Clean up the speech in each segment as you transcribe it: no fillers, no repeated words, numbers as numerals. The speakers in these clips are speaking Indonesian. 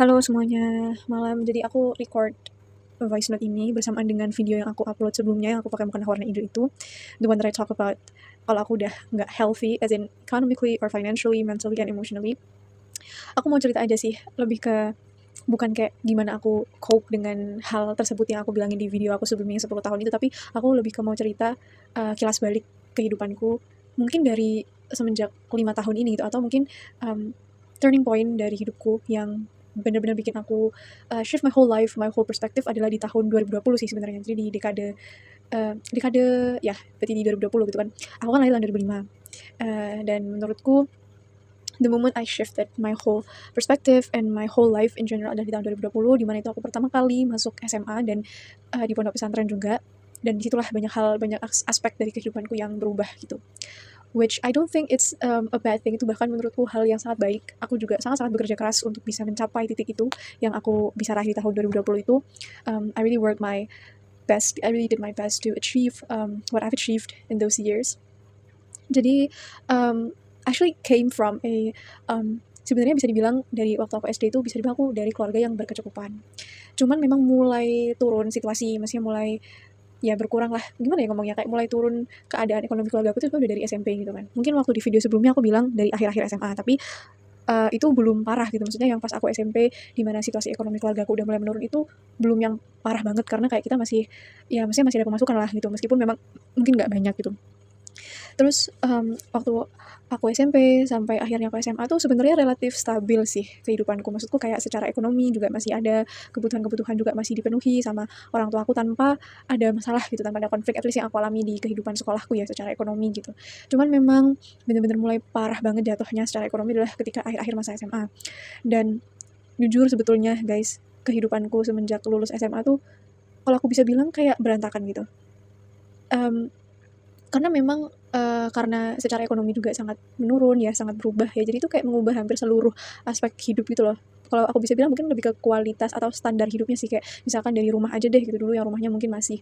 Halo semuanya, malam. Jadi aku record voice note ini bersamaan dengan video yang aku upload sebelumnya, yang aku pakai mukena warna hijau itu. The one that I talk about kalau aku udah nggak healthy, as in economically or financially, mentally, and emotionally. Aku mau cerita aja sih, lebih ke bukan kayak gimana aku cope dengan hal tersebut yang aku bilangin di video aku sebelumnya 10 tahun itu, tapi aku lebih ke mau cerita kilas balik kehidupanku, mungkin dari semenjak 5 tahun ini gitu, atau mungkin turning point dari hidupku yang benar-benar bikin aku shift my whole life, my whole perspective adalah di tahun 2020 sih sebenarnya. Jadi di dekade ya, berarti di 2020 gitu kan. Aku kan lahir tahun 2005. Dan menurutku the moment I shifted my whole perspective and my whole life in general adalah di tahun 2020, di mana itu aku pertama kali masuk SMA dan di pondok pesantren juga. Dan disitulah banyak aspek dari kehidupanku yang berubah gitu. Which I don't think it's a bad thing. Itu bahkan menurutku hal yang sangat baik. Aku juga sangat-sangat bekerja keras untuk bisa mencapai titik itu yang aku bisa raih di tahun 2020 itu. I really worked my best. I really did my best to achieve what I've achieved in those years. Jadi actually came from sebenarnya bisa dibilang dari waktu aku SD itu bisa dibilang aku dari keluarga yang berkecukupan. Cuman memang mulai turun situasi, maksudnya mulai ya berkurang lah, gimana ya ngomongnya, kayak mulai turun keadaan ekonomi keluarga aku tuh sebenarnya udah dari SMP gitu kan. Mungkin waktu di video sebelumnya aku bilang dari akhir-akhir SMA, tapi itu belum parah gitu. Maksudnya yang pas aku SMP di mana situasi ekonomi keluarga aku udah mulai menurun itu belum yang parah banget, karena kayak kita masih ya maksudnya masih ada pemasukan lah gitu, meskipun memang mungkin nggak banyak gitu. Terus waktu aku SMP sampai akhirnya aku SMA tuh sebenarnya relatif stabil sih kehidupanku. Maksudku kayak secara ekonomi juga masih ada, kebutuhan-kebutuhan juga masih dipenuhi sama orang tua aku tanpa ada masalah gitu, tanpa ada konflik, at least yang aku alami di kehidupan sekolahku ya secara ekonomi gitu. Cuman memang bener-bener mulai parah banget jatuhnya secara ekonomi adalah ketika akhir-akhir masa SMA. Dan jujur sebetulnya guys, kehidupanku semenjak lulus SMA tuh kalau aku bisa bilang kayak berantakan gitu. Karena memang karena secara ekonomi juga sangat menurun ya, sangat berubah ya, jadi itu kayak mengubah hampir seluruh aspek hidup gitu loh. Kalau aku bisa bilang mungkin lebih ke kualitas atau standar hidupnya sih, kayak misalkan dari rumah aja deh gitu, dulu yang rumahnya mungkin masih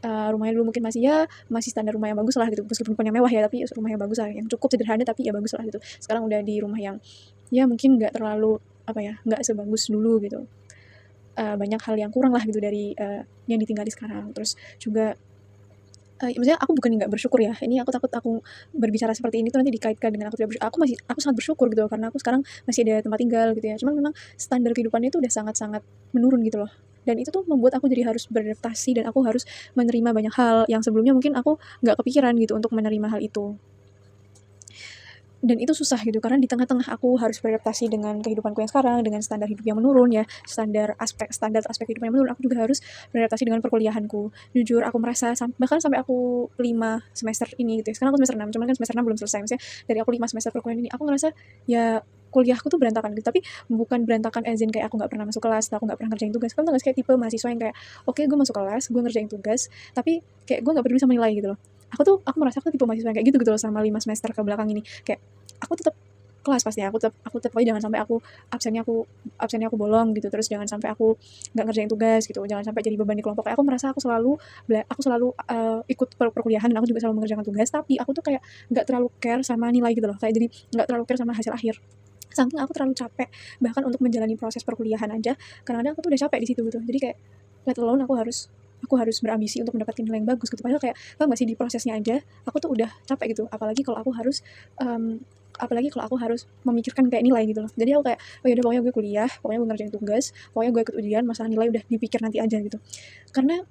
rumahnya dulu mungkin masih ya, masih standar rumah yang bagus lah gitu, meskipun bukan yang mewah ya, tapi rumah yang bagus lah, yang cukup sederhana tapi ya bagus lah gitu. Sekarang udah di rumah yang ya mungkin nggak terlalu, apa ya, nggak sebagus dulu gitu. Banyak hal yang kurang lah gitu dari yang ditinggali sekarang. Terus juga maksudnya aku bukan nggak bersyukur ya, ini aku takut aku berbicara seperti ini tuh nanti dikaitkan dengan aku tidak bersyukur. Aku sangat bersyukur gitu loh, karena aku sekarang masih ada tempat tinggal gitu ya. Cuman memang standar kehidupannya itu udah sangat-sangat menurun gitu loh. Dan itu tuh membuat aku jadi harus beradaptasi dan aku harus menerima banyak hal yang sebelumnya mungkin aku nggak kepikiran gitu untuk menerima hal itu. Dan itu susah gitu, karena di tengah-tengah aku harus beradaptasi dengan kehidupanku yang sekarang, dengan standar hidup yang menurun ya, standar aspek hidup yang menurun, aku juga harus beradaptasi dengan perkuliahanku. Jujur aku merasa bahkan sampai aku 5 semester ini gitu ya, sekarang aku semester 6, cuman kan semester 6 belum selesai, maksudnya dari aku 5 semester perkuliahan ini, aku ngerasa ya kuliahku tuh berantakan gitu, tapi bukan berantakan as in kayak aku nggak pernah masuk kelas, atau aku nggak pernah ngerjain tugas. Kamu tau nggak sih kayak tipe mahasiswa yang kayak, oke gue masuk kelas, gue ngerjain tugas, tapi kayak gue nggak peduli sama nilai gitu loh. Aku merasa aku tipe mahasiswa yang kayak gitu loh selama 5 semester ke belakang ini. Kayak aku tetap kelas pasti, aku tetap pokoknya jangan sampai absennya aku bolong gitu, terus jangan sampai aku nggak ngerjain tugas gitu, jangan sampai jadi beban di kelompok. Kayak aku merasa aku selalu ikut perkuliahan dan aku juga selalu mengerjakan tugas, tapi aku tuh kayak nggak terlalu care sama nilai gitu loh, kayak jadi nggak terlalu care sama hasil akhir. Saking aku terlalu capek bahkan untuk menjalani proses perkuliahan aja, kadang-kadang aku tuh udah capek di situ gitu. Jadi kayak let alone aku harus berambisi untuk mendapatkan nilai yang bagus gitu. Padahal kayak paham nggak sih, di prosesnya aja aku tuh udah capek gitu. Apalagi kalau aku harus memikirkan kayak nilai gitu loh. Jadi aku kayak, oh yaudah pokoknya gue kuliah, pokoknya gue ngerjain tugas, pokoknya gue ikut ujian, masalah nilai udah dipikir nanti aja gitu. Karena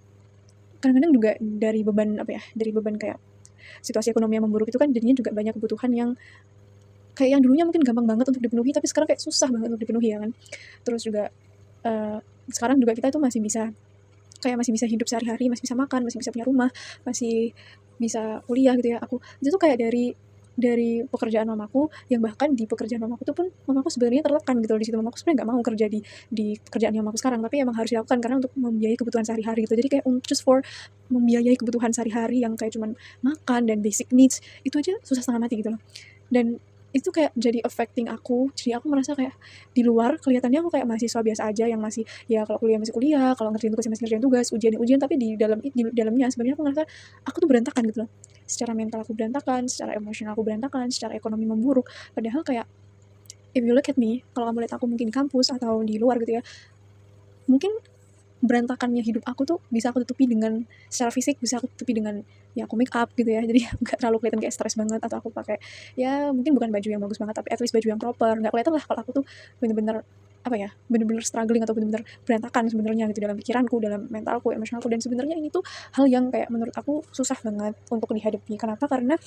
kadang-kadang juga dari beban kayak situasi ekonomi yang memburuk itu kan jadinya juga banyak kebutuhan yang kayak yang dulunya mungkin gampang banget untuk dipenuhi, tapi sekarang kayak susah banget untuk dipenuhi ya kan. Terus juga sekarang juga kita tuh masih bisa hidup sehari-hari, masih bisa makan, masih bisa punya rumah, masih bisa kuliah gitu ya. Itu tuh kayak dari pekerjaan mamaku, yang bahkan di pekerjaan mamaku tuh pun mamaku sebenarnya tertekan gitu loh di situ. Mamaku sebenarnya nggak mau kerja di pekerjaan yang mamaku sekarang, tapi emang harus dilakukan karena untuk membiayai kebutuhan sehari-hari gitu. Jadi kayak just for membiayai kebutuhan sehari-hari yang kayak cuman makan dan basic needs, itu aja susah setengah mati gitu loh. Dan itu kayak jadi affecting aku, jadi aku merasa kayak di luar kelihatannya aku kayak mahasiswa biasa aja yang masih, ya kalau kuliah masih kuliah, kalau ngerjain tugas ya masih ngerjain tugas, ujian ya ujian, tapi di dalamnya sebenarnya aku ngerasa aku tuh berantakan gitu loh. Secara mental aku berantakan, secara emosional aku berantakan, secara ekonomi memburuk. Padahal kayak if you look at me, kalau kamu lihat aku mungkin di kampus atau di luar gitu ya, mungkin berantakannya hidup aku tuh bisa aku tutupi dengan secara fisik, bisa aku tutupi dengan ya aku make up gitu ya, jadi nggak terlalu kelihatan kayak stres banget, atau aku pakai ya mungkin bukan baju yang bagus banget tapi at least baju yang proper, nggak kelihatan lah kalau aku tuh bener-bener apa ya, bener-bener struggling atau bener-bener berantakan sebenarnya gitu dalam pikiranku, dalam mentalku, emosionalku. Dan sebenarnya ini tuh hal yang kayak menurut aku susah banget untuk dihadapi. Kenapa? Karena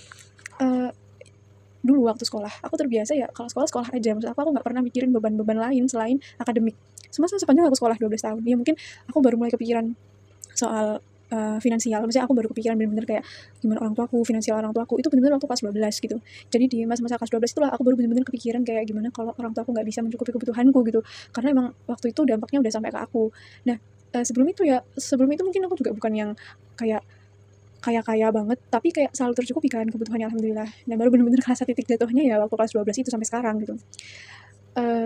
dulu waktu sekolah aku terbiasa ya kalau sekolah aja, maksud aku nggak pernah mikirin beban-beban lain selain akademik. Sepanjang aku sekolah 12 tahun ya, mungkin aku baru mulai kepikiran soal finansial. Maksudnya aku baru kepikiran bener-bener kayak gimana orang tuaku, finansial orang tuaku itu bener-bener waktu kelas 12 gitu. Jadi di masa-masa kelas 12 itulah aku baru bener-bener kepikiran kayak gimana kalau orang tuaku nggak bisa mencukupi kebutuhanku gitu, karena emang waktu itu dampaknya udah sampai ke aku. Nah, sebelum itu mungkin aku juga bukan yang kayak kaya banget, tapi kayak selalu tercukupi kan kebutuhannya, alhamdulillah. Dan baru bener-bener kerasa titik jatuhnya ya waktu kelas 12 itu sampai sekarang gitu.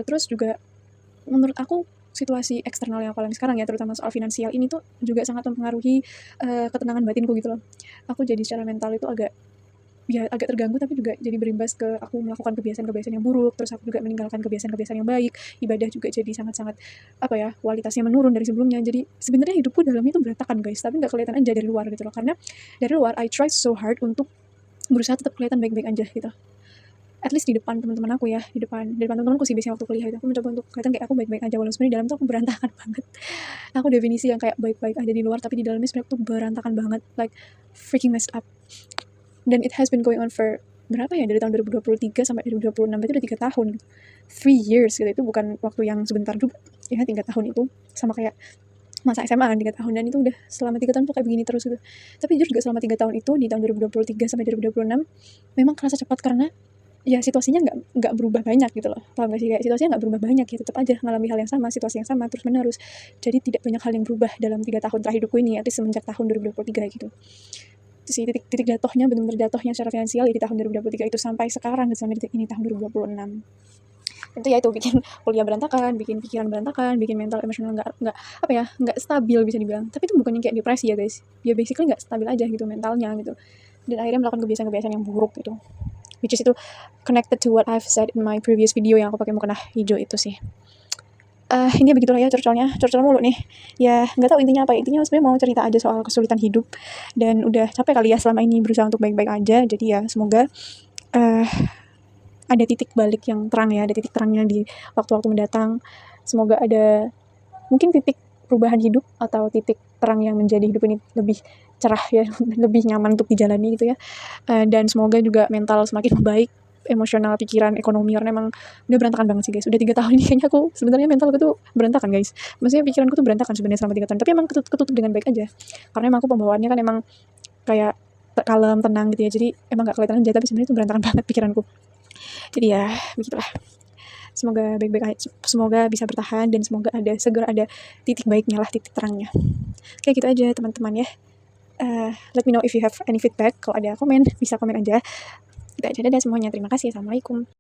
Terus juga menurut aku situasi eksternal yang aku alami sekarang ya, terutama soal finansial ini tuh juga sangat mempengaruhi ketenangan batinku gitu loh. Aku jadi secara mental itu agak terganggu, tapi juga jadi berimbas ke aku melakukan kebiasaan-kebiasaan yang buruk, terus aku juga meninggalkan kebiasaan-kebiasaan yang baik, ibadah juga jadi sangat-sangat apa ya, kualitasnya menurun dari sebelumnya. Jadi sebenarnya hidupku dalamnya itu berantakan guys, tapi nggak kelihatan aja dari luar gitu loh, karena dari luar I try so hard untuk berusaha tetap kelihatan baik-baik aja gitu. At least di depan teman-teman aku ya, di depan teman-temanku sih biasanya waktu kuliah itu aku mencoba untuk kelihatan kayak aku baik-baik aja, walaupun sebenarnya di dalam tuh aku berantakan banget. Aku definisi yang kayak baik-baik aja di luar, tapi di dalamnya sebenarnya aku tuh berantakan banget, like freaking messed up. Dan it has been going on for berapa ya, dari tahun 2023 sampai 2026, itu udah 3 tahun gitu. 3 years gitu, itu bukan waktu yang sebentar juga ya, 3 tahun itu sama kayak masa SMA kan 3 tahun, dan itu udah selama 3 tahun tuh kayak begini terus gitu. Tapi jujur juga selama 3 tahun itu di tahun 2023 sampai 2026 memang kerasa cepat, karena ya situasinya nggak berubah banyak gitu loh, paham gak sih, kayak situasinya nggak berubah banyak ya, tetap aja ngalami hal yang sama, situasi yang sama terus menerus. Jadi tidak banyak hal yang berubah dalam 3 tahun terakhir hidupku ini, artinya semenjak tahun 2023 gitu. Itu sih titik jatuhnya, benar-benar jatuhnya secara finansial ya di tahun 2023 itu sampai sekarang, sampai detik ini tahun 2026. Itu ya, itu bikin kuliah berantakan, bikin pikiran berantakan, bikin mental emosional nggak apa ya, nggak stabil bisa dibilang. Tapi itu bukan yang kayak depresi ya guys, ya basically nggak stabil aja gitu mentalnya gitu, dan akhirnya melakukan kebiasaan-kebiasaan yang buruk gitu, which is itu connected to what I've said in my previous video yang aku pakai mukena hijau itu sih. Intinya begitulah ya, curcol mulu nih. Ya nggak tahu intinya apa. Intinya sebenarnya mau cerita aja soal kesulitan hidup, dan udah capek kali ya selama ini berusaha untuk baik-baik aja. Jadi ya semoga ada titik balik yang terang ya, ada titik terangnya di waktu-waktu mendatang. Semoga ada mungkin titik perubahan hidup atau titik terang yang menjadi hidup ini lebih cerah ya, lebih nyaman untuk dijalani gitu ya. Dan semoga juga mental semakin membaik, emosional, pikiran, ekonomi, karena emang udah berantakan banget sih guys. Udah 3 tahun ini kayaknya aku sebenarnya mentalku tuh berantakan guys. Maksudnya pikiranku tuh berantakan sebenarnya selama 3 tahun, tapi emang ketutup dengan baik aja. Karena emang aku pembawaannya kan emang kayak kalem, tenang gitu ya. Jadi emang gak kelihatan aja, tapi sebenarnya itu berantakan banget pikiranku. Jadi ya begitulah. Semoga baik-baik aja, semoga bisa bertahan, dan semoga segera ada titik baiknya lah, titik terangnya. Oke, gitu aja teman-teman ya. Let me know if you have any feedback. Kalau ada komen bisa komen aja. Gitu aja, dadah semuanya, terima kasih, assalamualaikum.